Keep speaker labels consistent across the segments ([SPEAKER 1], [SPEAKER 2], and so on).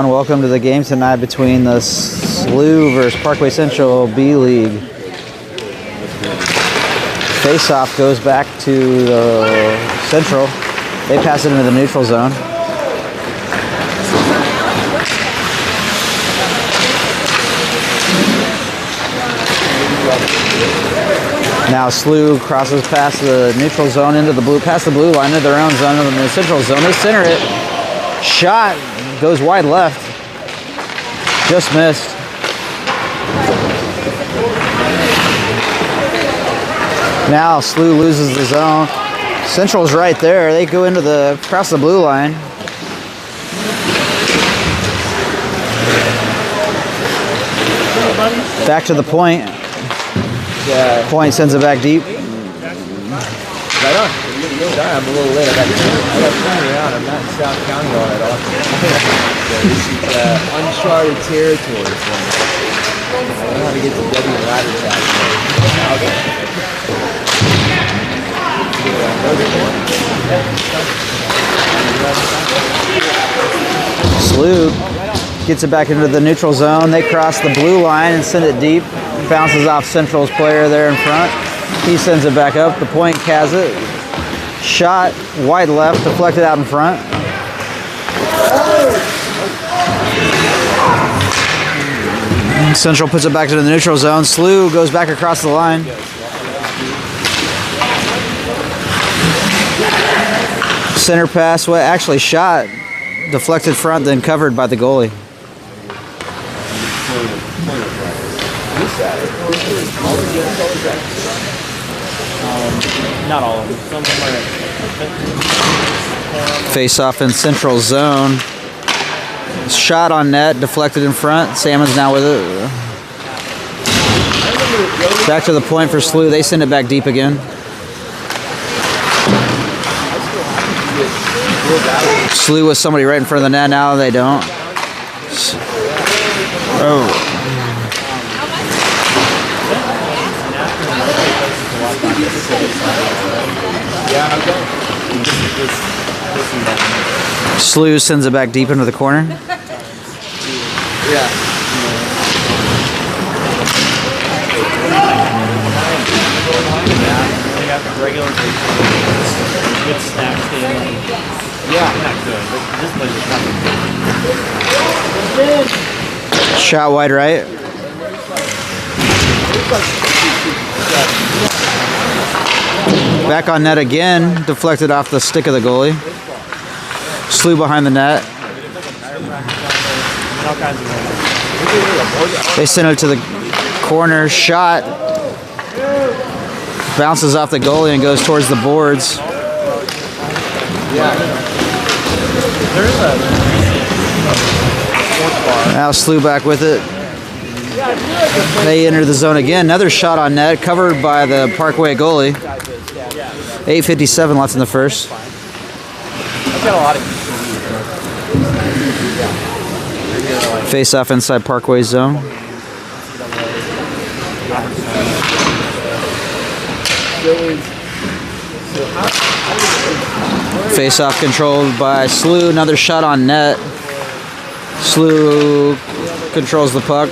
[SPEAKER 1] everyone. Welcome to the game tonight between the SLU versus Parkway Central B League. Face-off goes back to the Central. They pass it into the neutral zone. Now SLU crosses past the neutral zone into the blue, past the blue line into their own zone, into the central zone. They center it. Shot goes wide left. Just missed. Now SLU loses the zone. Central's right there. They go into the across the blue line. Back to the point. Point sends it back deep.
[SPEAKER 2] Right on. I'm a little late. I got to turn around. I'm not in South County all that often. This is uncharted territory for me. I don't know how to get to W Ladder's house.
[SPEAKER 1] SLU gets it back into the neutral zone. They cross the blue line and send it deep. Bounces off Central's player there in front. He sends it back up. The point has it. Shot wide left, deflected out in front. Central puts it back to the neutral zone. SLU goes back across the line. Center pass, actually shot, deflected front, then covered by the goalie.
[SPEAKER 3] Not all of them. Some of them are.
[SPEAKER 1] Face off in central zone. Shot on net, deflected in front. Salmon's now with it. Back to the point for SLU. They send it back deep again. SLU with somebody right in front of the net now. They don't. Oh. SLU sends it back deep into the corner. Shot wide right. Back on net again, deflected off the stick of the goalie. SLU behind the net. They send it to the corner. Shot bounces off the goalie and goes towards the boards. Now SLU back with it. They enter the zone again. Another shot on net, covered by the Parkway goalie. 8:57 left in the first. Face off inside Parkway zone. Face off controlled by SLU. Another shot on net. SLU controls the puck.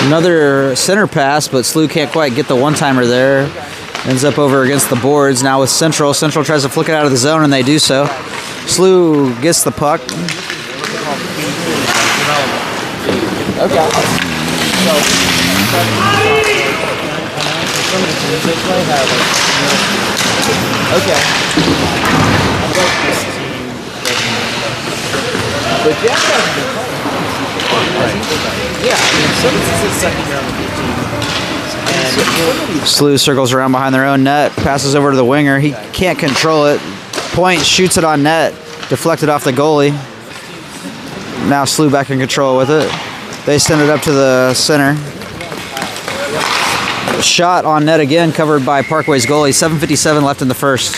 [SPEAKER 1] Another center pass, but SLU can't quite get the one-timer there. Ends up over against the boards. Now with Central. Central tries to flick it out of the zone, and they do so. SLU gets the puck.
[SPEAKER 2] Okay. But Jack hasn't been playing. Yeah, I mean, so this is his second year on the team.
[SPEAKER 1] SLU circles around behind their own net, passes over to the winger. He can't control it. Point shoots it on net, deflected off the goalie. Now SLU back in control with it. They send it up to the center. Shot on net again, covered by Parkway's goalie. 7:57 left in the first.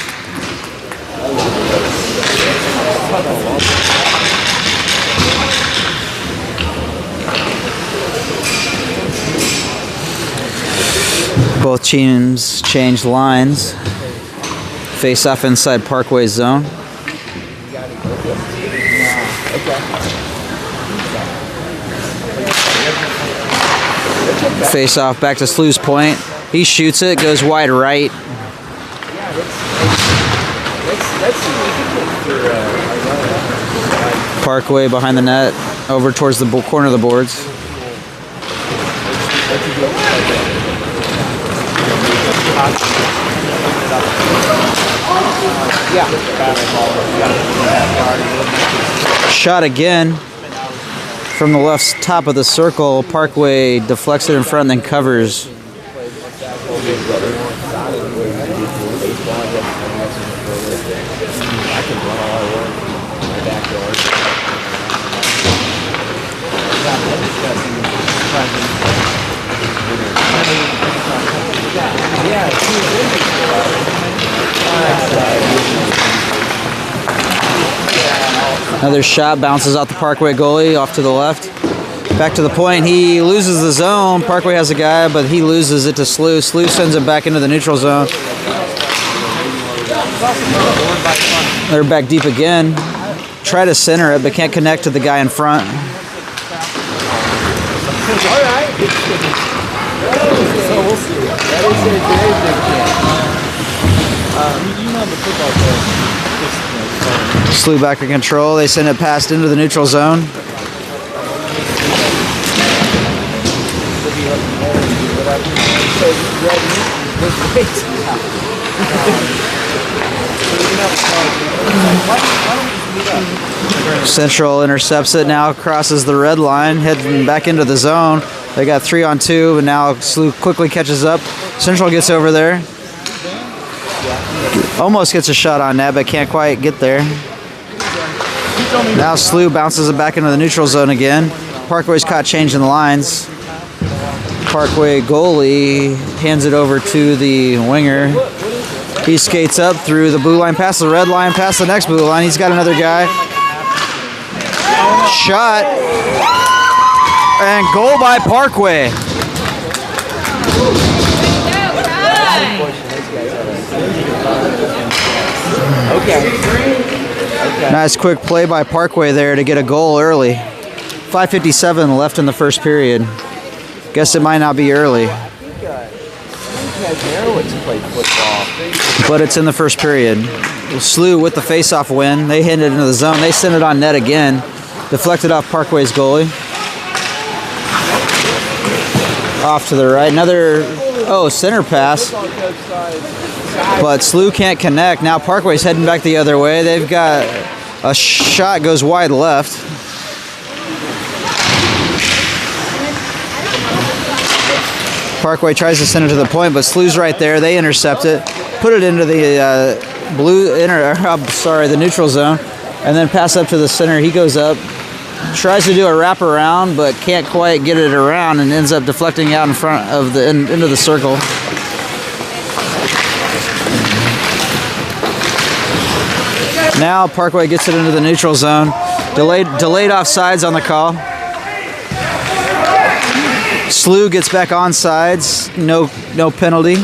[SPEAKER 1] Both teams changed lines. Face off inside Parkway zone. Face off back to SLU's point. He shoots it, goes wide right. Parkway behind the net, over towards the corner of the boards. Shot again from the left top of the circle. Parkway deflects it in front and then covers. Another shot bounces out the Parkway goalie off to the left. Back to the point. He loses the zone. Parkway has a guy, but he loses it to SLU. SLU sends it back into the neutral zone. They're back deep again. Try to center it, but can't connect to the guy in front. SLU back in control. They send it past into the neutral zone. Central intercepts it, now crosses the red line, heading back into the zone. They got 3-on-2, but now SLU quickly catches up. Central gets over there. Almost gets a shot on net, but can't quite get there. Now SLU bounces it back into the neutral zone again. Parkway's caught changing the lines. Parkway goalie hands it over to the winger. He skates up through the blue line, past the red line, past the next blue line. He's got another guy. Shot. And goal by Parkway. Nice quick play by Parkway there to get a goal early. 5:57 left in the first period. Guess it might not be early. But it's in the first period. SLU with the face-off win. They hit it into the zone. They send it on net again. Deflected off Parkway's goalie. Off to the right. Another, center pass. But SLU can't connect. Now Parkway's heading back the other way. They've got a shot goes wide left. Parkway tries to send it to the point, but SLU's right there. They intercept it, put it into the the neutral zone, and then pass up to the center. He goes up, tries to do a wraparound, but can't quite get it around, and ends up deflecting out in front of the into the circle. Now Parkway gets it into the neutral zone. Delayed offsides on the call. SLU gets back on sides. No penalty.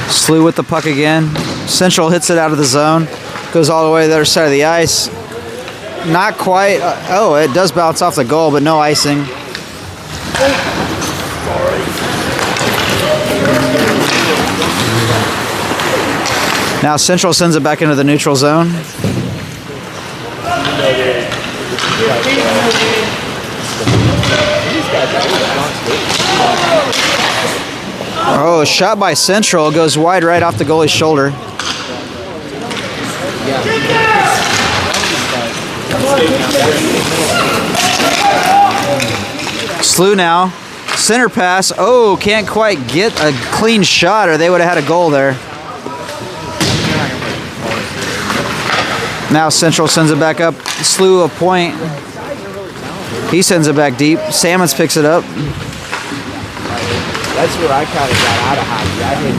[SPEAKER 1] SLU with the puck again. Central hits it out of the zone. Goes all the way to the other side of the ice. Not quite. It does bounce off the goal, but no icing. Now Central sends it back into the neutral zone. Shot by Central. Goes wide right off the goalie's shoulder. SLU now. Center pass. Can't quite get a clean shot, or they would have had a goal there. Now Central sends it back up. SLU a point. He sends it back deep. Salmons picks it up.
[SPEAKER 2] That's where I kind of got out of hockey.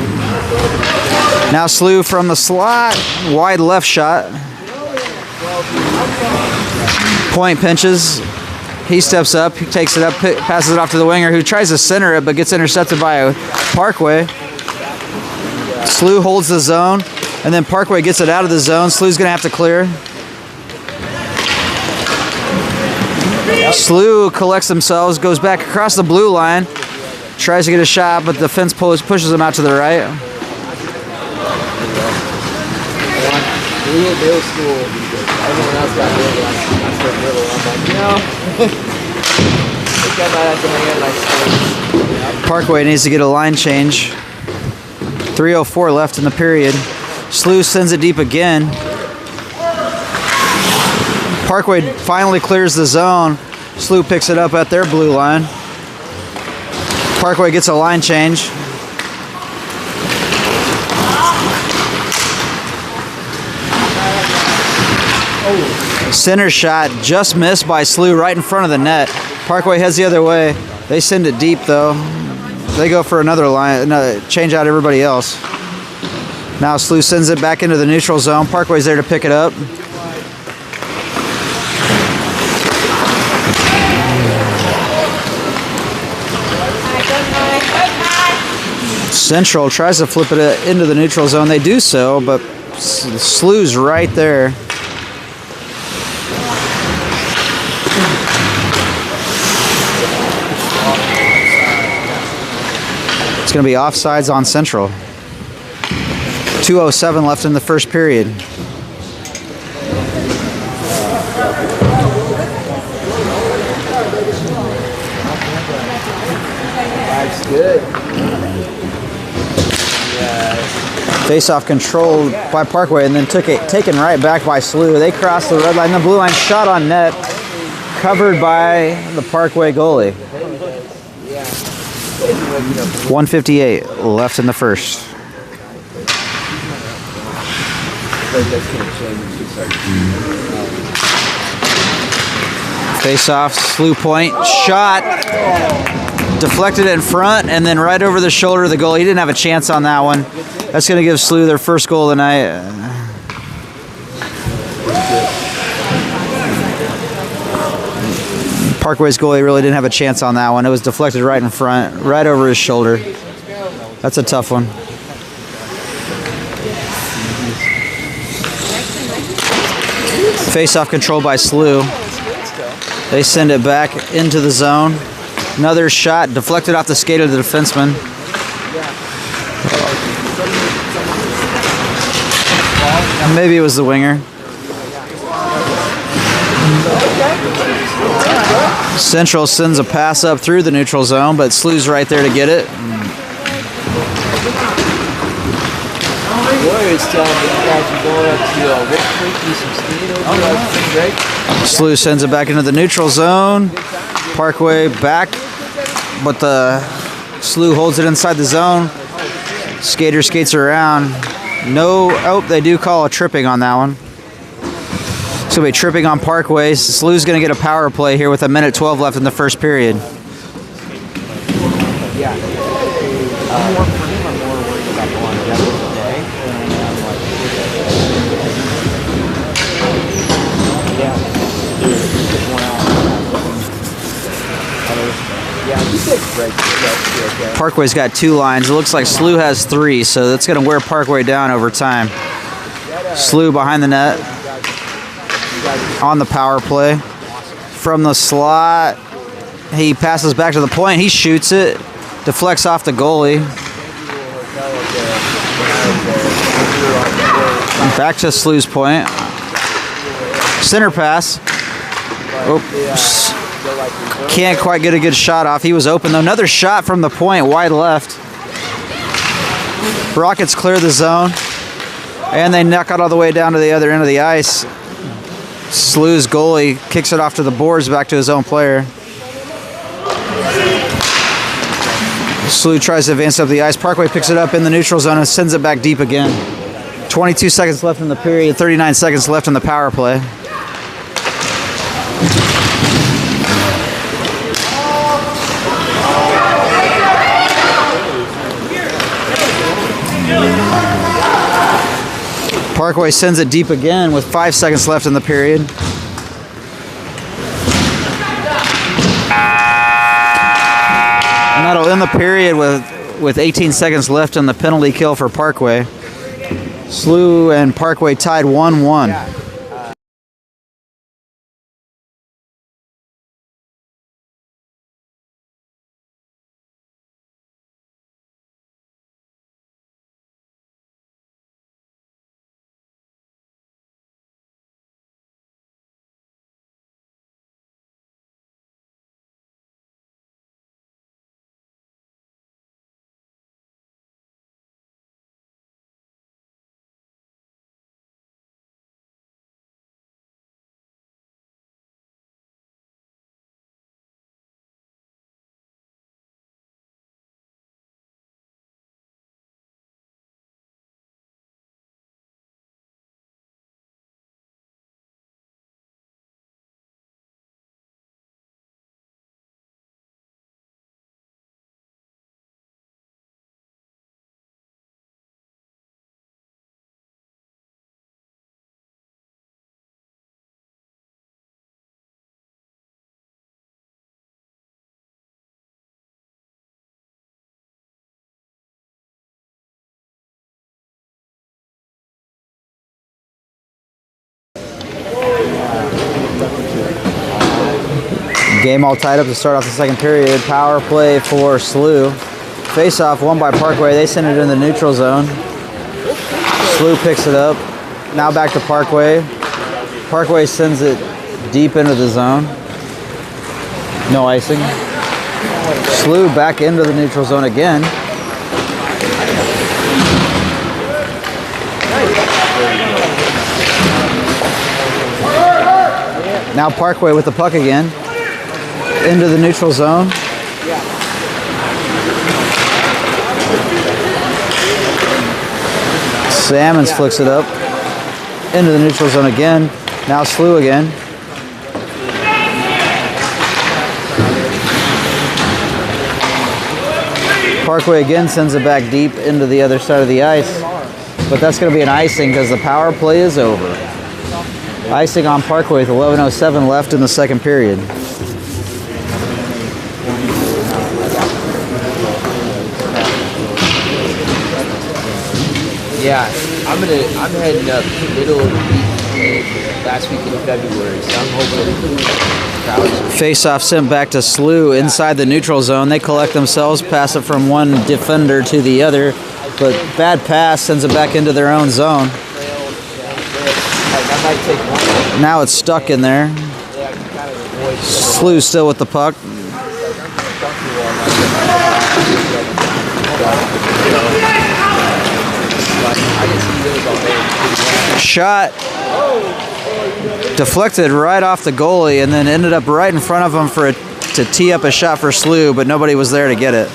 [SPEAKER 1] Now SLU from the slot. Wide left shot. Point pinches. He steps up. He takes it up. Passes it off to the winger, who tries to center it, but gets intercepted by a Parkway. SLU holds the zone, and then Parkway gets it out of the zone. SLU's going to have to clear. SLU collects themselves, goes back across the blue line, tries to get a shot, but the fence post pushes them out to the right.
[SPEAKER 2] Middle school, everyone else got middle. I said middle. I'm like, I think I might have to hang out my school.
[SPEAKER 1] Parkway needs to get a line change. 3:04 left in the period. SLU sends it deep again. Parkway finally clears the zone. SLU picks it up at their blue line. Parkway gets a line change. Center shot just missed by SLU right in front of the net. Parkway heads the other way. They send it deep though. They go for another line, change out everybody else. Now SLU sends it back into the neutral zone. Parkway's there to pick it up. Central tries to flip it into the neutral zone. They do so, but SLU's right there. It's going to be offsides on Central. 2:07 left in the first period.
[SPEAKER 2] That's good.
[SPEAKER 1] Face-off controlled by Parkway and then taken right back by SLU. They crossed the red line. The blue line shot on net, covered by the Parkway goalie. 1:58 left in the first. Face-off, SLU point, shot, deflected in front, and then right over the shoulder of the goalie. He didn't have a chance on that one. That's going to give SLU their first goal of the night. Parkway's goalie really didn't have a chance on that one. It was deflected right in front, right over his shoulder. That's a tough one. Face-off controlled by SLU. They send it back into the zone. Another shot deflected off the skate of the defenseman. Maybe it was the winger. Central sends a pass up through the neutral zone, but SLU's right there to get it.
[SPEAKER 2] Warriors telling me you guys are going up to Wolf Creek, do some skiing over.
[SPEAKER 1] SLU sends it back into the neutral zone. Parkway back, but the SLU holds it inside the zone. Skater skates around. They do call a tripping on that one. It's going to be tripping on Parkway. SLU's going to get a power play here with 1:12 left in the first period.
[SPEAKER 2] Yeah. More for him, I'm more worried about the longevity today.
[SPEAKER 1] Parkway's got 2 lines. It looks like SLU has 3, so that's going to wear Parkway down over time. SLU behind the net on the power play. From the slot, he passes back to the point. He shoots it, deflects off the goalie. Back to SLU's point. Center pass. Can't quite get a good shot off. He was open though. Another shot from the point, wide left. Rockets clear the zone, and they knock it all the way down to the other end of the ice. SLU's goalie kicks it off to the boards, back to his own player. SLU tries to advance up the ice. Parkway picks it up in the neutral zone and sends it back deep again. 22 seconds left in the period, 39 seconds left in the power play. Parkway sends it deep again with 5 seconds left in the period. And that'll end the period with with 18 seconds left on the penalty kill for Parkway. SLU and Parkway tied 1-1. Game all tied up to start off the second period. Power play for SLU. Face-off won by Parkway. They send it in the neutral zone. SLU picks it up. Now back to Parkway. Parkway sends it deep into the zone. No icing. SLU back into the neutral zone again. Now Parkway with the puck again. Into the neutral zone. Salmons flicks it up. Into the neutral zone again. Now SLU again. Parkway again sends it back deep into the other side of the ice. But that's going to be an icing because the power play is over. Icing on Parkway with 11:07 left in the second period.
[SPEAKER 2] Yeah, I'm heading up middle of the week, last week in February, so I'm hoping.
[SPEAKER 1] Face-off sent back to SLU inside the neutral zone. They collect themselves, pass it from one defender to the other, but bad pass sends it back into their own zone. Now it's stuck in there. SLU still with the puck. Shot deflected right off the goalie and then ended up right in front of him to tee up a shot for SLU, but nobody was there to get it.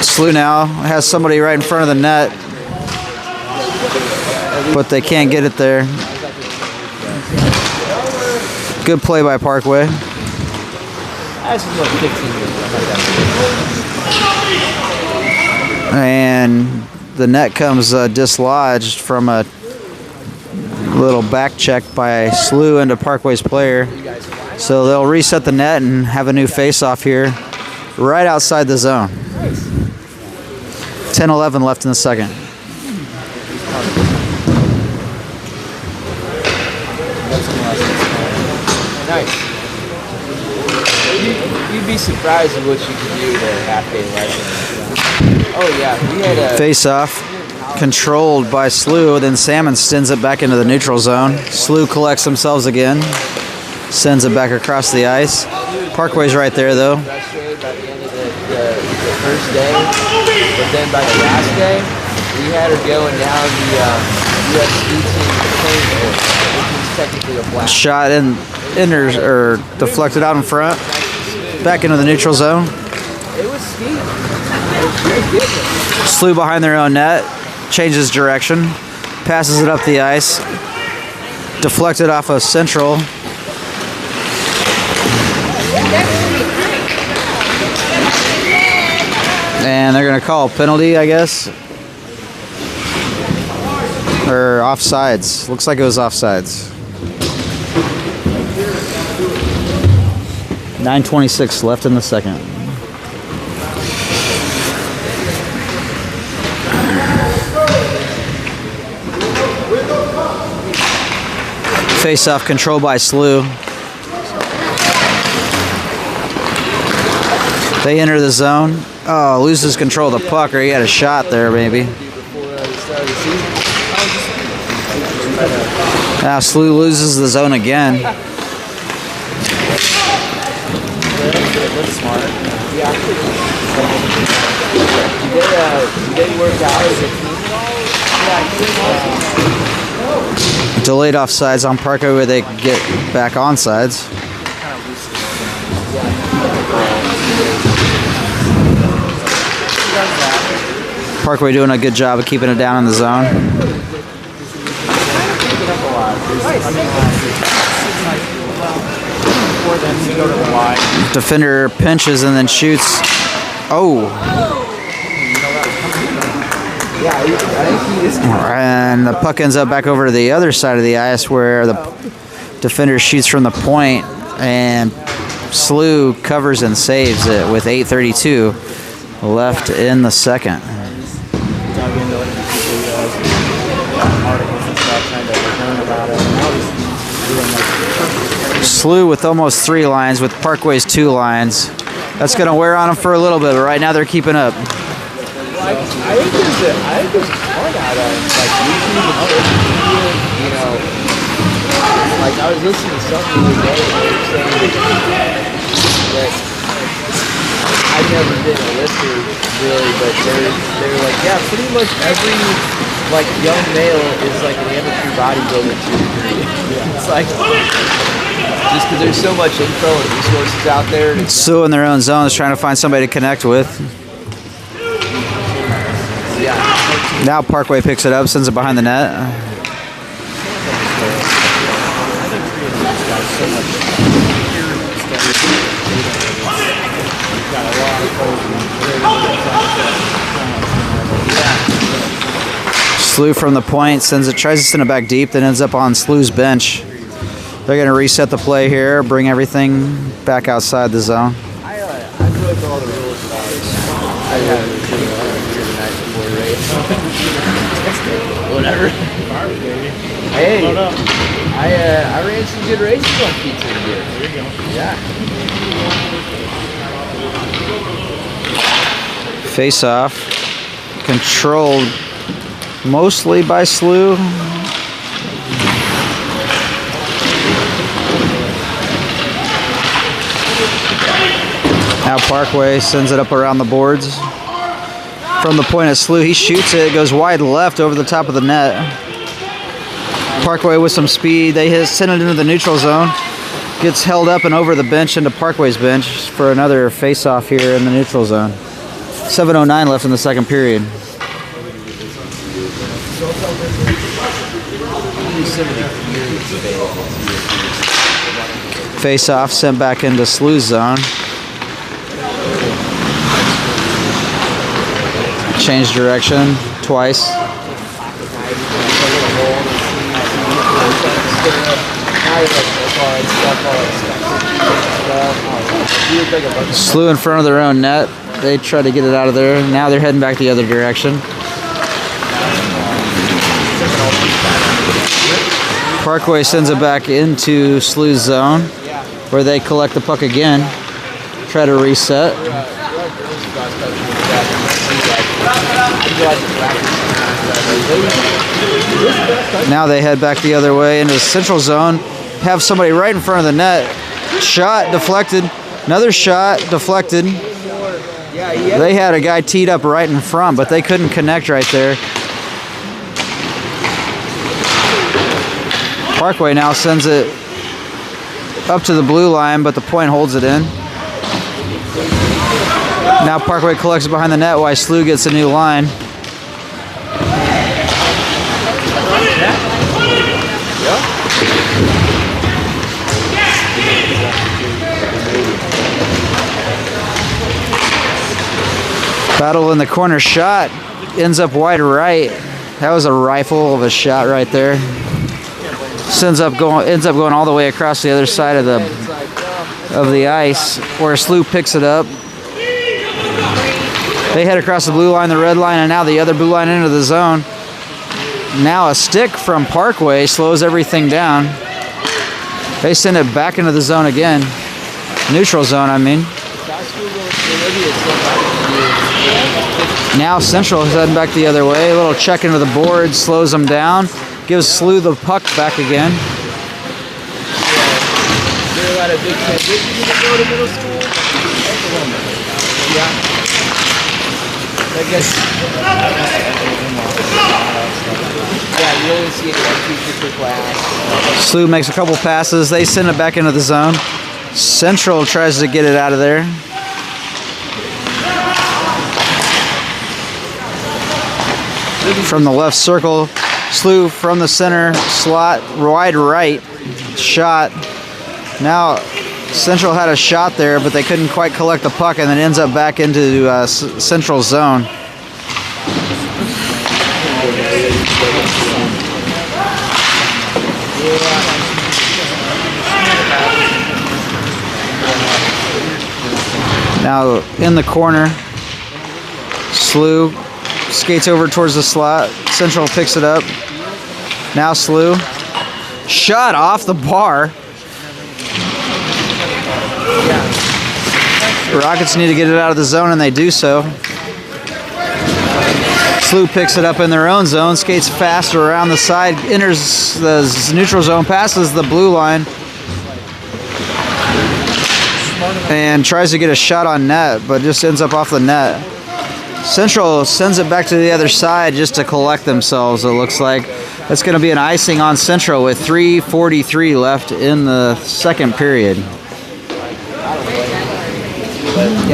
[SPEAKER 1] SLU now has somebody right in front of the net, but they can't get it there. Good play by Parkway. And the net comes dislodged from a little back check by SLU into Parkway's player. So they'll reset the net and have a new face-off here right outside the zone. 10:11 left in the second.
[SPEAKER 2] Nice. You'd be surprised at what you can do to half-day license. Oh yeah, we had a
[SPEAKER 1] face-off controlled by SLU, then Salmon sends it back into the neutral zone. SLU collects themselves again, sends it back across the ice. Parkway's right there though.
[SPEAKER 2] Frustrated by the end of the first day, but then by the last day, we had her going down the UFC team, which is technically a blast.
[SPEAKER 1] Shot in or deflected out in front, back into the neutral zone.
[SPEAKER 2] It was steep.
[SPEAKER 1] SLU behind their own net, changes direction, passes it up the ice, deflected off of central. And they're going to call a penalty, I guess. Or offsides. Looks like it was offsides. 9:26 left in the second. Face-off control by SLU. They enter the zone. Oh, loses control of the puck, or he had a shot there, maybe. Now SLU loses the zone again.
[SPEAKER 2] Did they work out as a team?
[SPEAKER 1] Delayed offsides on Parkway where they get back onsides. Parkway doing a good job of keeping it down in the zone. Defender pinches and then shoots. Oh. And the puck ends up back over to the other side of the ice where the defender shoots from the point, and SLU covers and saves it with 8:32 left in the second. SLU with almost 3 lines, with Parkway's 2 lines. That's going to wear on them for a little bit, but right now they're keeping up.
[SPEAKER 2] I think there's a part out of like YouTube and social media, you know. Like I was listening to something the other day that I've never been a lifter really, but they're like, yeah, pretty much every like young male is like an amateur bodybuilder to a degree. It's like just because there's so much info and resources out there.
[SPEAKER 1] SLU in their own zones trying to find somebody to connect with.
[SPEAKER 2] Yeah.
[SPEAKER 1] Now Parkway picks it up, sends it behind the net. SLU from the point tries to send it back deep, then ends up on SLU's bench. They're going to reset the play here, bring everything back outside the zone.
[SPEAKER 2] I broke all the rules about it. I had a here tonight before the race. Whatever. Hey, I ran some good races on pizza here. There you go. Yeah.
[SPEAKER 1] Face off, controlled mostly by SLU. Now Parkway sends it up around the boards. From the point of SLU, he shoots it. It goes wide left over the top of the net. Parkway with some speed. They send it into the neutral zone. Gets held up and over the bench into Parkway's bench for another face-off here in the neutral zone. 7:09 left in the second period. Face-off sent back into SLU's zone. Change direction twice. SLU in front of their own net. They try to get it out of there. Now they're heading back the other direction. Parkway sends it back into SLU's zone, where they collect the puck again. Try to reset. Now they head back the other way into the central zone. Have somebody right in front of the net. Shot deflected. Another shot deflected. They had a guy teed up right in front, but they couldn't connect right there. Parkway now sends it up to the blue line, but the point holds it in. Now Parkway collects it behind the net while SLU gets a new line. Battle in the corner, shot ends up wide right. That was a rifle of a shot right there. Ends up going all the way across the other side of the of the ice where SLU picks it up. They head across the blue line, the red line, and now the other blue line into the zone. Now a stick from Parkway slows everything down. They send it back into the zone again. Neutral zone, I mean. Now Central is heading back the other way. A little check into the board, slows them down. Gives SLU the puck back again.
[SPEAKER 2] There are a lot of big kids. Did you go to middle school? Yeah. I guess. Yeah, you only see it one teacher per class.
[SPEAKER 1] SLU makes a couple passes. They send it back into the zone. Central tries to get it out of there. From the left circle, SLU from the center slot, wide right shot. Now Central had a shot there, but they couldn't quite collect the puck, and it ends up back into Central zone. Now in the corner, SLU skates over towards the slot. Central picks it up. Now SLU. Shot off the bar. Rockets need to get it out of the zone, and they do so. SLU picks it up in their own zone, skates fast around the side, enters the neutral zone, passes the blue line, and tries to get a shot on net, but just ends up off the net. Central sends it back to the other side just to collect themselves, it looks like. That's going to be an icing on Central with 3:43 left in the second period.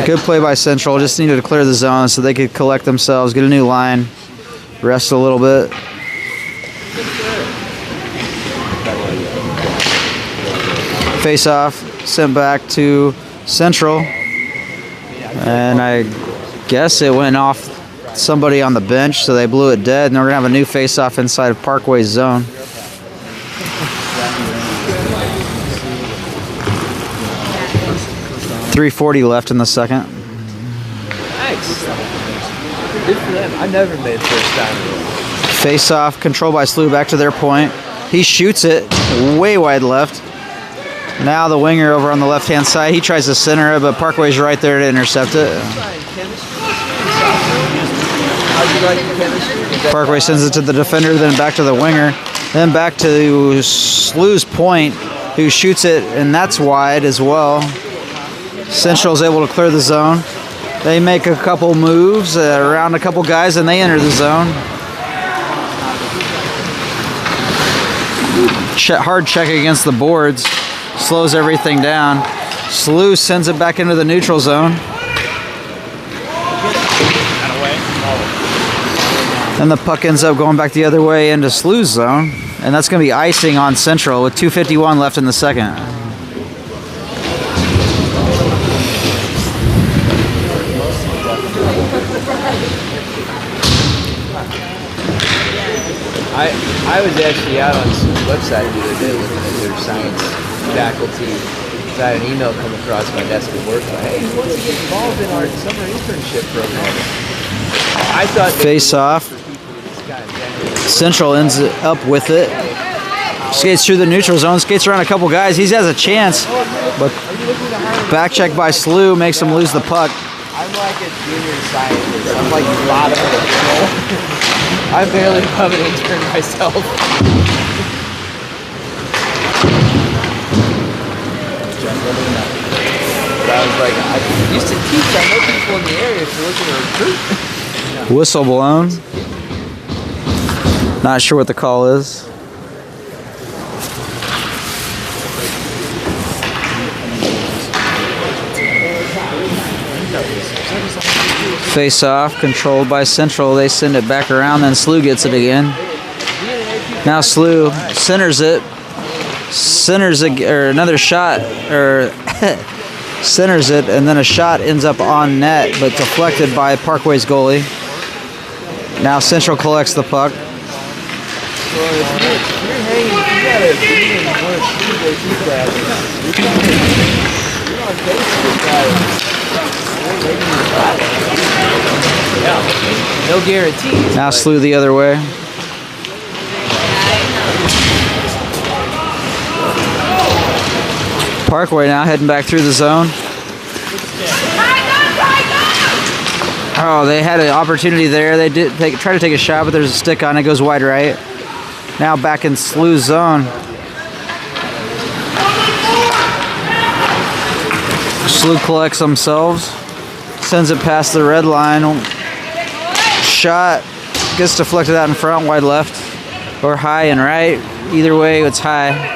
[SPEAKER 1] Good play by Central. Just needed to clear the zone so they could collect themselves, get a new line, rest a little bit. Face off, sent back to Central. And I guess it went off somebody on the bench, so they blew it dead, and we're going to have a new face-off inside of Parkway's zone. .340 left in the second.
[SPEAKER 2] Nice. Good for them. I never made first time.
[SPEAKER 1] Face-off, controlled by SLU back to their point. He shoots it way wide left. Now the winger over on the left-hand side, he tries to center it, but Parkway's right there to intercept it. Parkway sends it to the defender, then back to the winger, then back to SLU's point, who shoots it, and that's wide as well. Central's able to clear the zone. They make a couple moves around a couple guys, and they enter the zone. Hard check against the boards. Slows everything down. SLU sends it back into the neutral zone. And the puck ends up going back the other way into SLU's zone. And that's going to be icing on Central with 2:51 left in the second.
[SPEAKER 2] I was actually out on some website the other day looking at their science faculty. I had an email come across my desk at work. Hey, who wants to get involved in our summer internship program? I thought
[SPEAKER 1] face off. Central ends up with it. Skates through the neutral zone. Skates around a couple guys. He has a chance, but back check by SLU makes him lose the puck.
[SPEAKER 2] I'm like a junior scientist. I'm like bottom of the barrel. I barely become an intern myself. But I was like, I used to teach. I know people in the area if you're looking to recruit.
[SPEAKER 1] Whistle blown. Not sure what the call is. Face off, controlled by Central. They send it back around, then SLU gets it again. Now SLU centers it. Centers it, or another shot, or centers it, and then a shot ends up on net, but deflected by Parkway's goalie. Now Central collects the puck.
[SPEAKER 2] on pace because no guarantees.
[SPEAKER 1] Now SLU the other way. Parkway now heading back through the zone. Oh, they had an opportunity there. They did try to take a shot, but there's a stick on it. Goes wide right. Now back in SLU's zone. SLU collects themselves. Sends it past the red line. Shot gets deflected out in front, wide left, or high and right. Either way, it's high.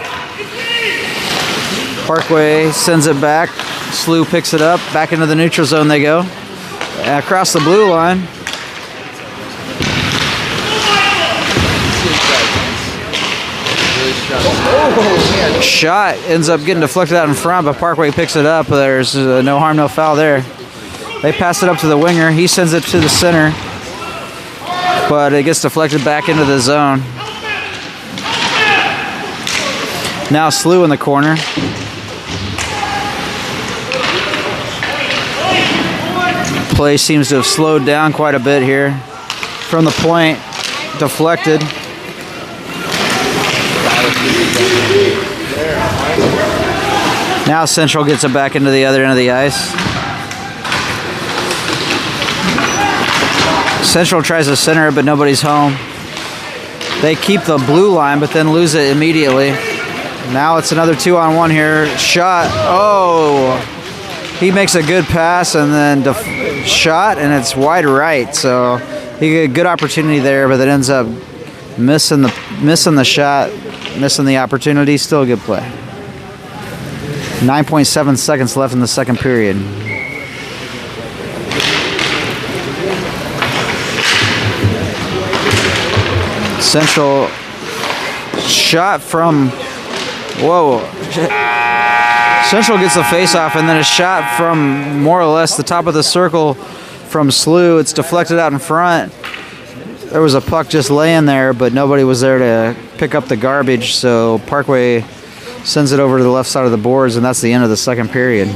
[SPEAKER 1] Parkway sends it back. SLU picks it up. Back into the neutral zone they go. Across the blue line. Shot ends up getting deflected out in front, but Parkway picks it up. There's no harm, no foul there. They pass it up to the winger. He sends it to the center, but it gets deflected back into the zone. Now SLU in the corner. Play seems to have slowed down quite a bit here. From the point, deflected. Now Central gets it back into the other end of the ice. Central tries to center it, but nobody's home. They keep the blue line, but then lose it immediately. Now it's another 2-on-1 here. Shot. Oh! He makes a good pass and then shot, and it's wide right. So he got a good opportunity there, but it ends up missing the shot, missing the opportunity. Still a good play. 9.7 seconds left in the second period. Central shot from, whoa. Central gets the face-off, and then a shot from more or less the top of the circle from SLU. It's deflected out in front. There was a puck just laying there, but nobody was there to pick up the garbage, so Parkway sends it over to the left side of the boards, and that's the end of the second period.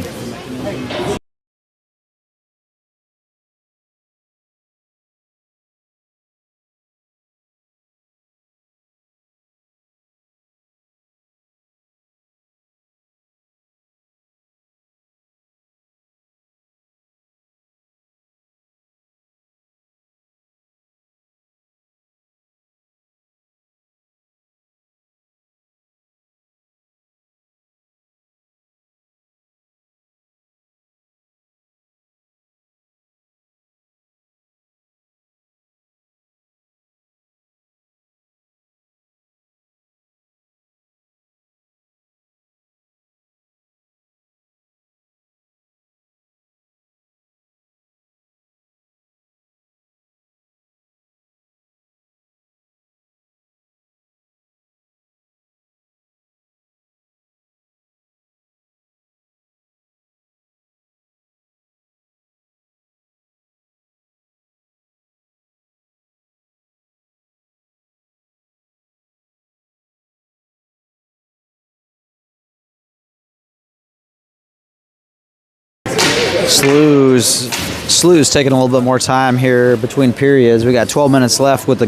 [SPEAKER 1] SLU's taking a little bit more time here between periods. We got 12 minutes left with the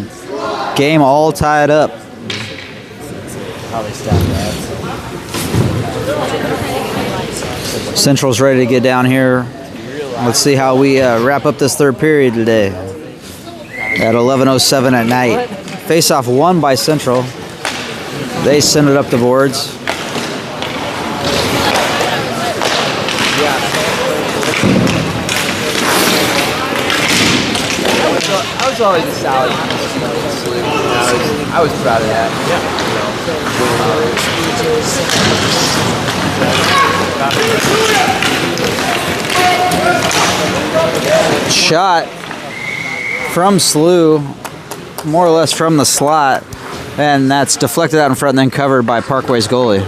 [SPEAKER 1] game all tied up.
[SPEAKER 2] How they stack that.
[SPEAKER 1] Central's ready to get down here. Let's see how we wrap up this third period today at 11:07 at night. Face-off won by Central. They send it up the boards.
[SPEAKER 2] I was always a solid piece. I was proud of that.
[SPEAKER 1] Shot from SLU, more or less from the slot, and that's deflected out in front and then covered by Parkway's goalie.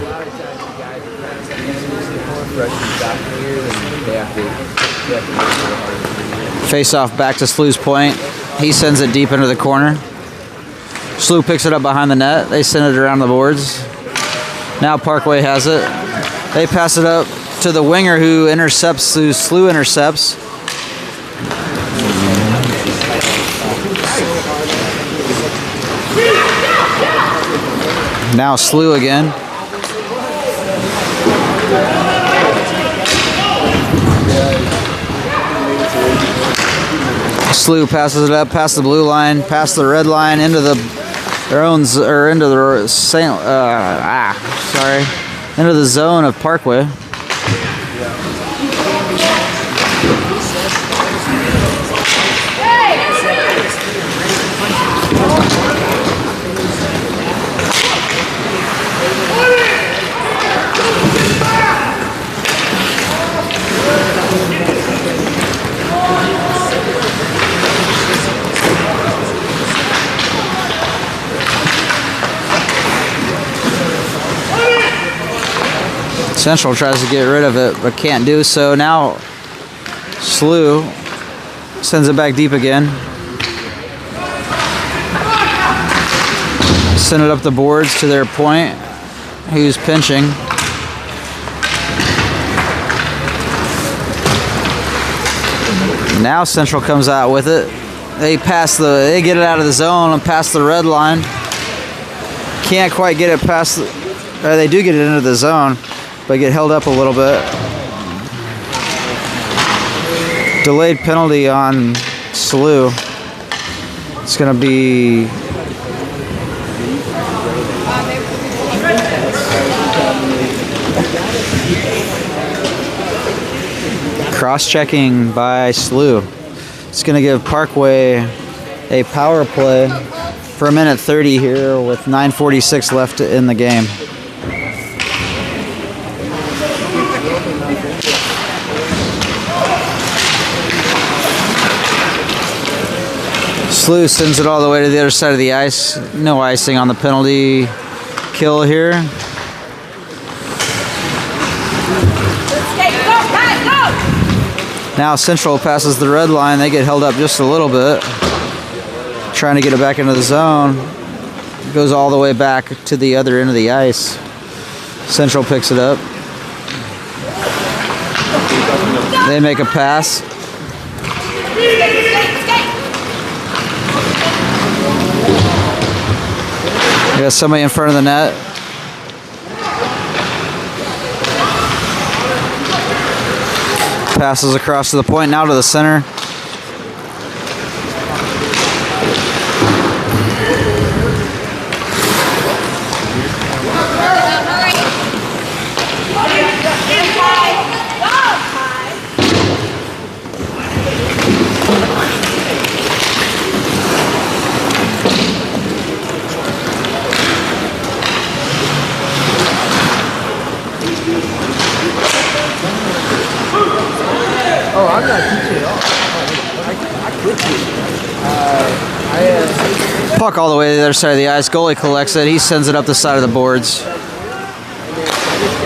[SPEAKER 1] Face off back to SLU's point. He sends it deep into the corner. SLU picks it up behind the net. They send it around the boards. Now Parkway has it. They pass it up to the winger who SLU intercepts. Now SLU again. SLU passes it up past the blue line, past the red line, into the into the zone of Parkway. Central tries to get rid of it, but can't do so. Now SLU sends it back deep again. Send it up the boards to their point, who's pinching. Now Central comes out with it. They get it out of the zone and past the red line. Can't quite get it past. They do get it into the zone, but get held up a little bit. Delayed penalty on SLU. It's going to be cross-checking by SLU. It's going to give Parkway a power play for a minute 30 here with 9:46 left in the game. SLU sends it all the way to the other side of the ice. No icing on the penalty kill here. Now Central passes the red line. They get held up just a little bit. Trying to get it back into the zone. It goes all the way back to the other end of the ice. Central picks it up. They make a pass. Got somebody in front of the net. Passes across to the point, now to the center.
[SPEAKER 2] Oh, I'm not teaching at all. I quit teaching.
[SPEAKER 1] Puck all the way to the other side of the ice. Goalie collects it. He sends it up the side of the boards.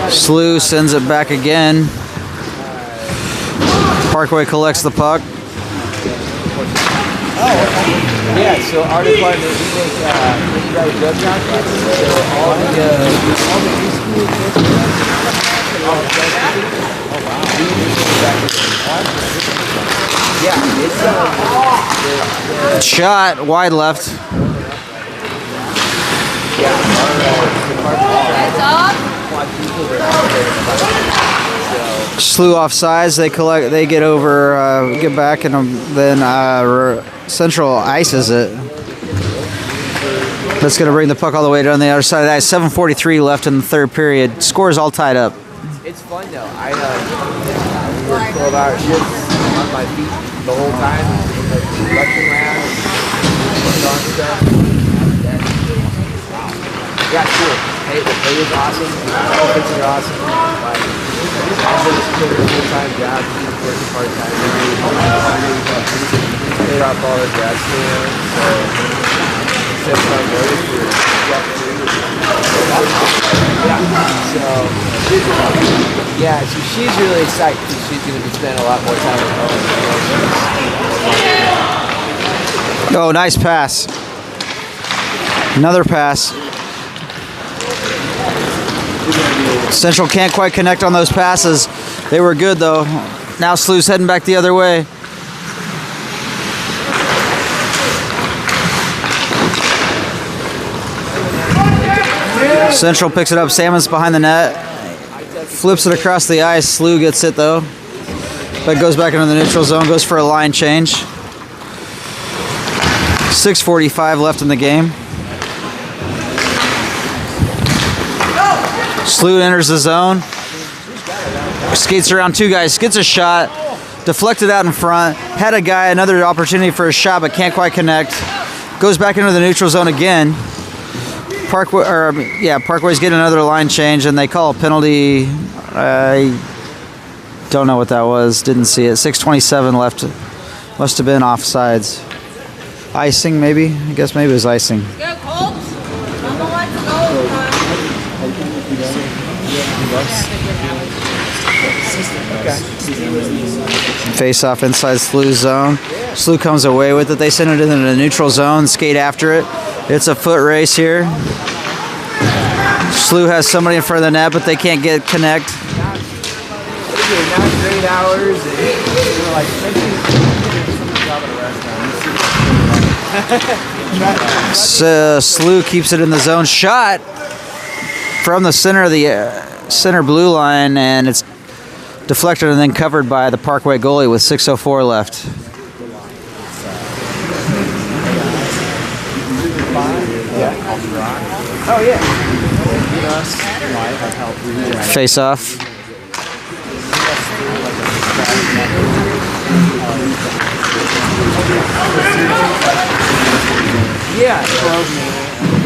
[SPEAKER 1] SLU sends it back again. Parkway collects the puck.
[SPEAKER 2] Yeah, so our department, we make prescribed drug documents. So all the preschool kids, yeah, it's
[SPEAKER 1] Shot wide left. SLU offsides. They get over, get back, and then Central ices it. That's going to bring the puck all the way down the other side of that. 7:43 left in the third period. Scores all tied up.
[SPEAKER 2] It's fun though. I worked 12-hour shifts on my feet the whole time in the production lab, worked on stuff. Yeah, cool. Hey, the pay is awesome. The benefits are awesome. Like, I'm just doing a full-time job, working part-time. Paid off all the grad school, so instead of my notice for yeah, so she's really excited because she's going to be spending a lot more time at home.
[SPEAKER 1] Oh, nice pass. Another pass. Central can't quite connect on those passes. They were good though. Now SLU's heading back the other way. Central picks it up. Salmon's behind the net. Flips it across the ice. SLU gets it though. But goes back into the neutral zone. Goes for a line change. 6:45 left in the game. SLU enters the zone. Skates around two guys. Gets a shot. Deflected out in front. Had a guy, another opportunity for a shot, but can't quite connect. Goes back into the neutral zone again. Parkway's getting another line change, and they call a penalty. I don't know what that was. Didn't see it. 6:27 left. Must have been offsides. Icing, maybe? I guess maybe it was icing.
[SPEAKER 3] Go, Colts! Number one, go!
[SPEAKER 1] Face off inside SLU's zone. SLU comes away with it. They send it into the neutral zone, skate after it. It's a foot race here. SLU has somebody in front of the net, but they can't get connect.
[SPEAKER 2] Not great hours. We're like,
[SPEAKER 1] SLU keeps it in the zone. Shot from the center of the center blue line, and it's deflected and then covered by the Parkway goalie with 6:04 left.
[SPEAKER 2] oh yeah.
[SPEAKER 1] Face off.
[SPEAKER 2] Yeah,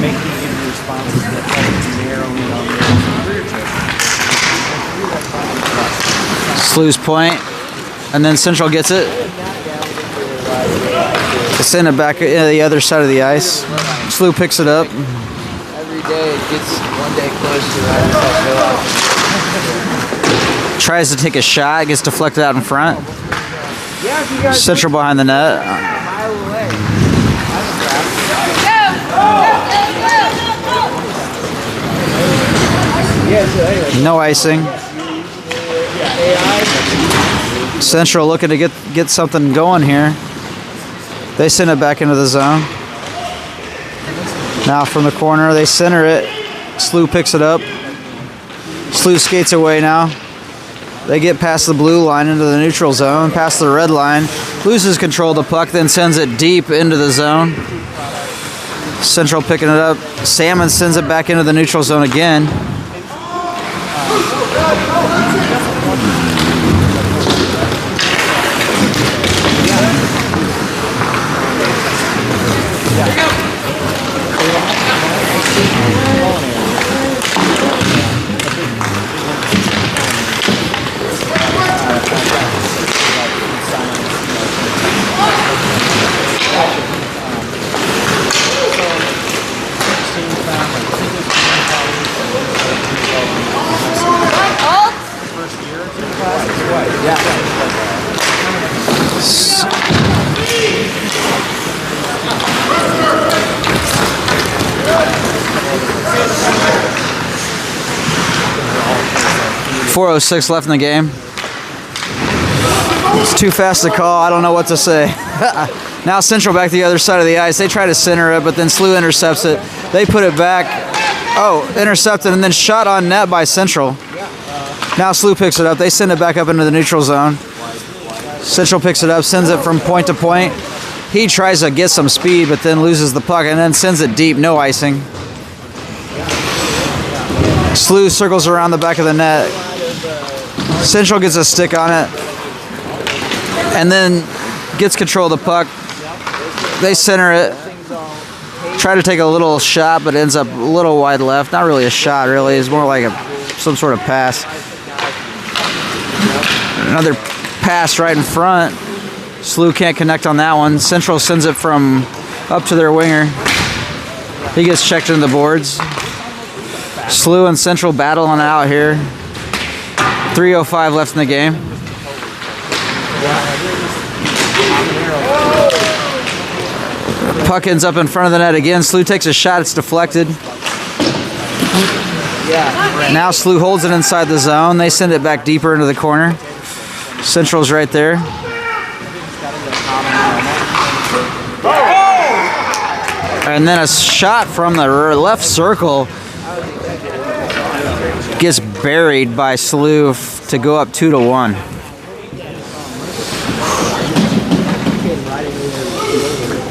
[SPEAKER 2] making responses that narrowing on
[SPEAKER 1] SLU's point, and then Central gets it. They send it back to the other side of the ice. SLU picks it up.
[SPEAKER 2] every day it gets one day closer.
[SPEAKER 1] Tries to take a shot, gets deflected out in front.
[SPEAKER 2] Yeah, if you guys
[SPEAKER 1] Central behind the net.
[SPEAKER 2] a mile away. Yeah, so anyway.
[SPEAKER 1] No icing. Central looking to get something going here. They send it back into the zone. Now from the corner, they center it. SLU picks it up. SLU skates away now. They get past the blue line into the neutral zone, past the red line. Loses control of the puck, then sends it deep into the zone. Central picking it up. Salmon sends it back into the neutral zone again. .406 left in the game. It's too fast to call. I don't know what to say. Now Central back to the other side of the ice. They try to center it, but then SLU intercepts it. They put it back. Oh, intercepted and then shot on net by Central. Now SLU picks it up. They send it back up into the neutral zone. Central picks it up, sends it from point to point. He tries to get some speed, but then loses the puck and then sends it deep. No icing. SLU circles around the back of the net. Central gets a stick on it and then gets control of the puck. They center it. Try to take a little shot, but ends up a little wide left. Not really a shot, really. It's more like some sort of pass. Another pass right in front. SLU can't connect on that one. Central sends it from up to their winger. He gets checked into the boards. SLU and Central battling out here. 3:05 left in the game. Puck ends up in front of the net again. SLU takes a shot. It's deflected.
[SPEAKER 2] Yeah.
[SPEAKER 1] Now SLU holds it inside the zone. They send it back deeper into the corner. Central's right there. And then a shot from the left circle gets buried by SLU to go up 2-1.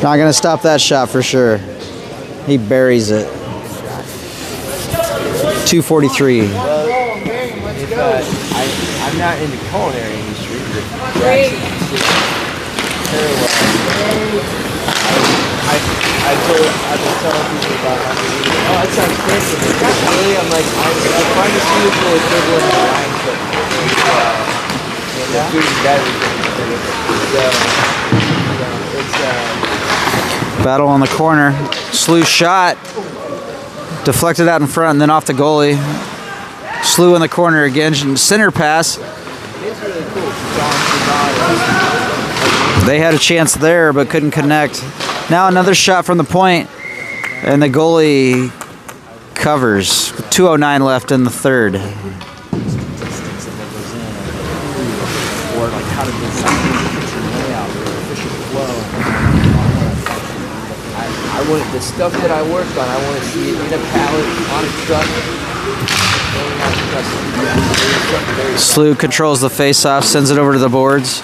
[SPEAKER 1] Not gonna stop that shot for sure. He buries it. 2:43.
[SPEAKER 2] I'm not in the culinary industry, but I've been telling people about how to eat it. Oh, that sounds fancy. Not really. I'm like, I'm trying to see if the equivalent of wine cooking. And the food and beverage.
[SPEAKER 1] Battle on the corner. SLU shot. Deflected out in front and then off the goalie. SLU in the corner again. Center pass. They had a chance there but couldn't connect. Now another shot from the point, and the goalie covers. 2:09 left in the third.
[SPEAKER 2] I want the stuff that I work on. I want to see it in a pallet on a truck.
[SPEAKER 1] SLU controls the face-off, sends it over to the boards.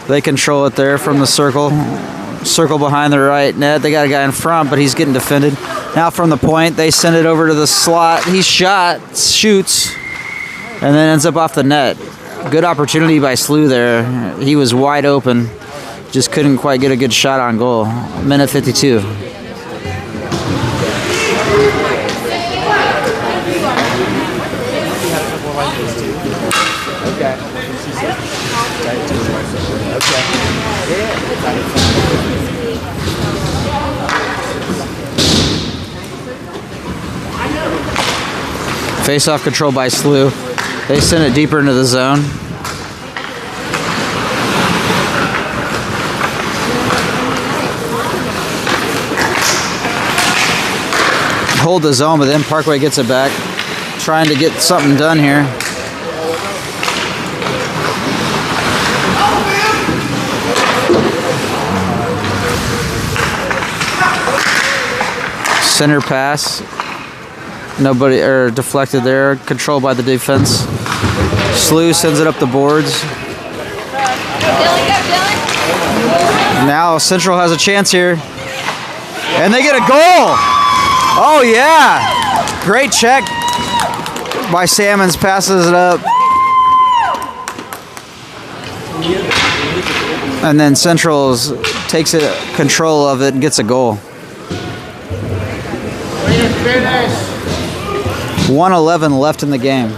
[SPEAKER 1] They control it there from the circle. Circle behind the right net. They got a guy in front, but he's getting defended. Now from the point, they send it over to the slot. He shoots, and then ends up off the net. Good opportunity by SLU there. He was wide open. Just couldn't quite get a good shot on goal. Minute 52. Face-off control by SLU. They send it deeper into the zone. Hold the zone, but then Parkway gets it back. Trying to get something done here. Center pass. Nobody, or deflected there. Controlled by the defense. SLU sends it up the boards. Now Central has a chance here. And they get a goal! Oh yeah! Great check by Salmons, passes it up. And then Central takes control of it and gets a goal. 1:11 left in the game.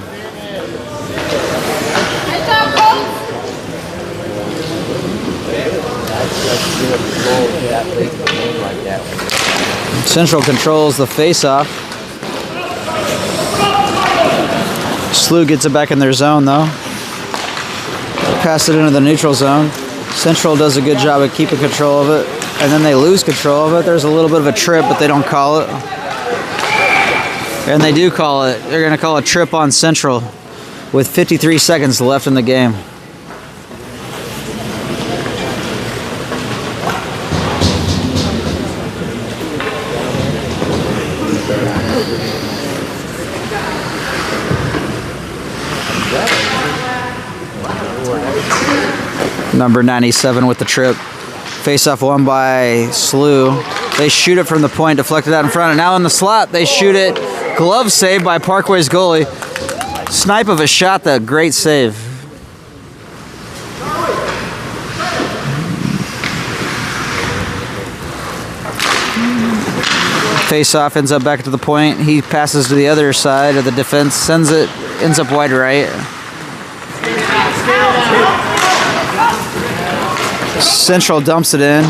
[SPEAKER 1] Central controls the face-off. SLU gets it back in their zone though. Pass it into the neutral zone. Central does a good job of keeping control of it, and then they lose control of it. There's a little bit of a trip, but they don't call it. And they do call it. They're going to call a trip on Central with 53 seconds left in the game. Number 97 with the trip. Face-off won by SLU. They shoot it from the point, deflected out in front, and now in the slot, they shoot it. Glove save by Parkway's goalie. Snipe of a shot, though. Great save. Face-off ends up back to the point. He passes to the other side of the defense, sends it, ends up wide right. Central dumps it in.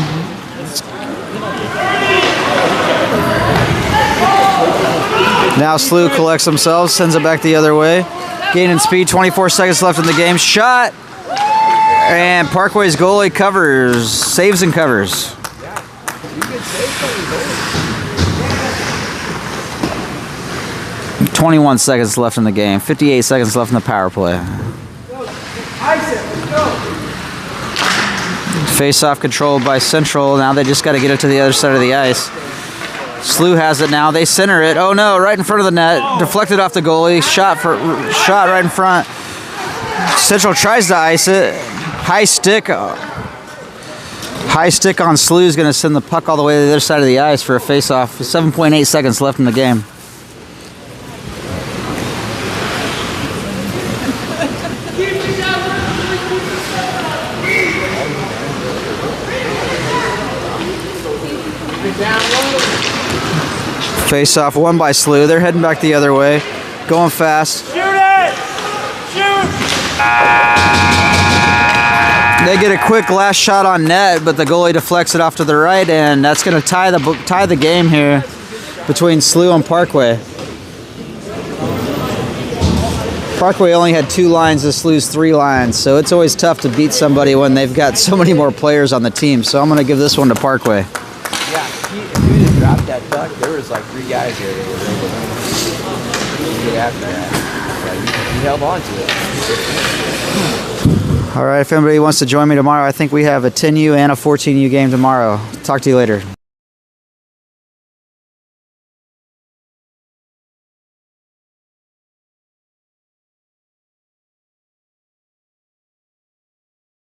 [SPEAKER 1] Now SLU collects themselves, sends it back the other way. Gaining speed, 24 seconds left in the game. Shot! And Parkway's goalie covers, saves and covers. 21 seconds left in the game. 58 seconds left in the power play. Face-off controlled by Central. Now they just got to get it to the other side of the ice. SLU has it now. They center it. Oh no, right in front of the net. Deflected off the goalie. Shot right in front. Central tries to ice it. High stick. High stick on SLU is going to send the puck all the way to the other side of the ice for a face-off. 7.8 seconds left in the game. Face-off won by SLU. They're heading back the other way. Going fast.
[SPEAKER 4] Shoot it! Shoot!
[SPEAKER 1] They get a quick last shot on net, but the goalie deflects it off to the right, and that's going to tie the game here between SLU and Parkway. Parkway only had 2 lines to SLU's 3 lines, so it's always tough to beat somebody when they've got so many more players on the team. So I'm going to give this one to Parkway.
[SPEAKER 2] Yeah, if you would have dropped that puck, there was like 3 guys here that were able to get after that. You held on to it.
[SPEAKER 1] All right, if anybody wants to join me tomorrow, I think we have a 10U and a 14U game tomorrow. Talk to you later.